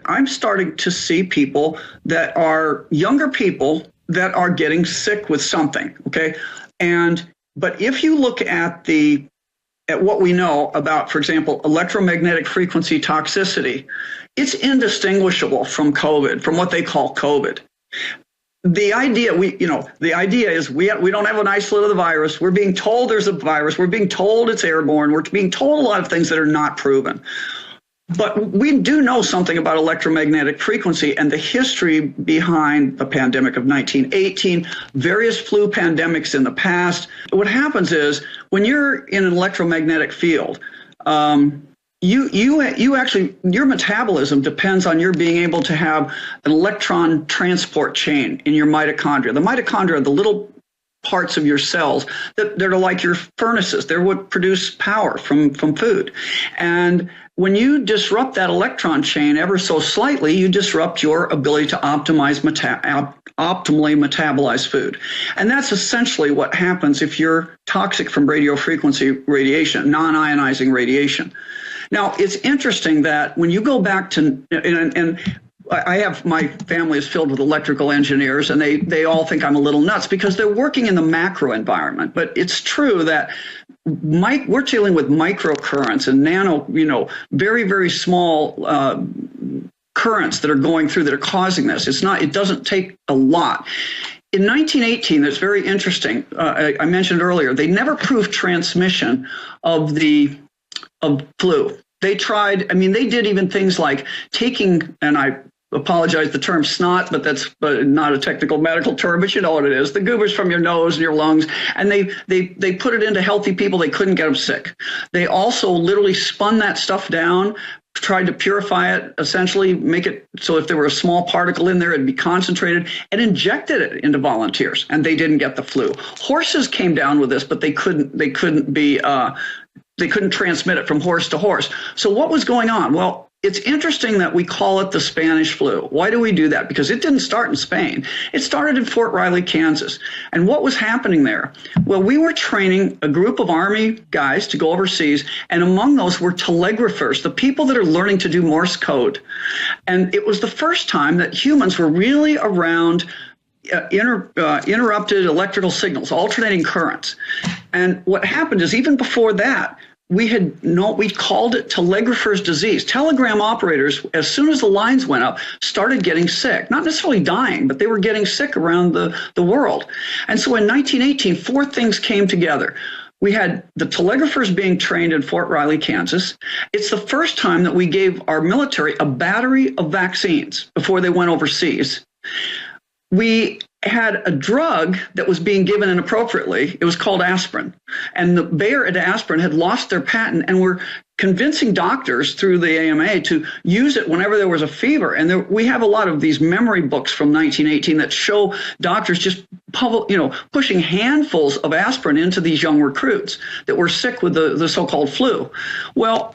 I'm starting to see people that are younger people that are getting sick with something, okay? But if you look at what we know about, for example, electromagnetic frequency toxicity, it's indistinguishable from COVID, from what they call COVID. The idea is we don't have an isolate of the virus. We're being told there's a virus. We're being told it's airborne. We're being told a lot of things that are not proven. But we do know something about electromagnetic frequency and the history behind the pandemic of 1918, various flu pandemics in the past. What happens is when you're in an electromagnetic field, you actually, your metabolism depends on your being able to have an electron transport chain in your mitochondria. The mitochondria are the little parts of your cells that are like your furnaces. They're what produce power from food. And when you disrupt that electron chain ever so slightly, you disrupt your ability to optimally metabolize food. And that's essentially what happens if you're toxic from radiofrequency radiation, non-ionizing radiation. Now, it's interesting that when you go back to, and my family is filled with electrical engineers, and they all think I'm a little nuts because they're working in the macro environment. But it's true that we're dealing with microcurrents and very, very small currents that are going through that are causing this. It doesn't take a lot. In 1918, that's very interesting. I mentioned earlier, they never proved transmission of flu. They tried, they did even things like taking, and I apologize the term snot, but that's not a technical medical term, but you know what it is, the goobers from your nose and your lungs, and they put it into healthy people. They couldn't get them sick. They also literally spun that stuff down, tried to purify it, essentially make it so if there were a small particle in there, it'd be concentrated, and injected it into volunteers, and they didn't get the flu. Horses came down with this, but they couldn't transmit it from horse to horse. So what was going on? Well, it's interesting that we call it the Spanish flu. Why do we do that? Because it didn't start in Spain. It started in Fort Riley, Kansas. And what was happening there? Well, we were training a group of Army guys to go overseas, and among those were telegraphers, the people that are learning to do Morse code. And it was the first time that humans were really around interrupted electrical signals, alternating currents. And what happened is even before that, we called it telegrapher's disease. Telegram operators, as soon as the lines went up, started getting sick, not necessarily dying, but they were getting sick around the world. And so in 1918, four things came together. We had the telegraphers being trained in Fort Riley, Kansas. It's the first time that we gave our military a battery of vaccines before they went overseas. We had a drug that was being given inappropriately. It was called aspirin. And the Bayer and aspirin had lost their patent and were convincing doctors through the AMA to use it whenever there was a fever. And we have a lot of these memory books from 1918 that show doctors just pushing handfuls of aspirin into these young recruits that were sick with the so-called flu. Well,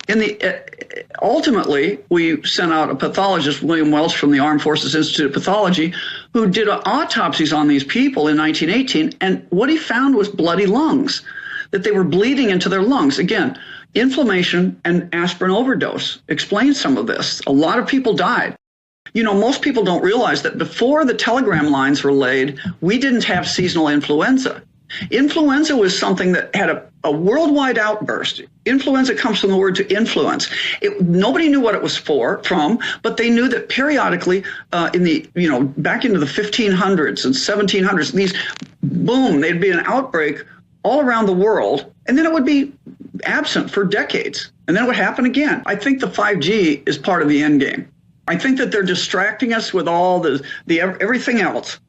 ultimately, we sent out a pathologist, William Welch from the Armed Forces Institute of Pathology, who did autopsies on these people in 1918. And what he found was bloody lungs, that they were bleeding into their lungs. Again, inflammation and aspirin overdose explains some of this. A lot of people died. Most people don't realize that before the telegram lines were laid, we didn't have seasonal influenza. Influenza was something that had a worldwide outburst. Influenza comes from the word to influence. Nobody knew what it was from, but they knew that periodically back into the 1500s and 1700s, there'd be an outbreak all around the world, and then it would be absent for decades, and then it would happen again. I think the 5G is part of the end game. I think that they're distracting us with all the everything else,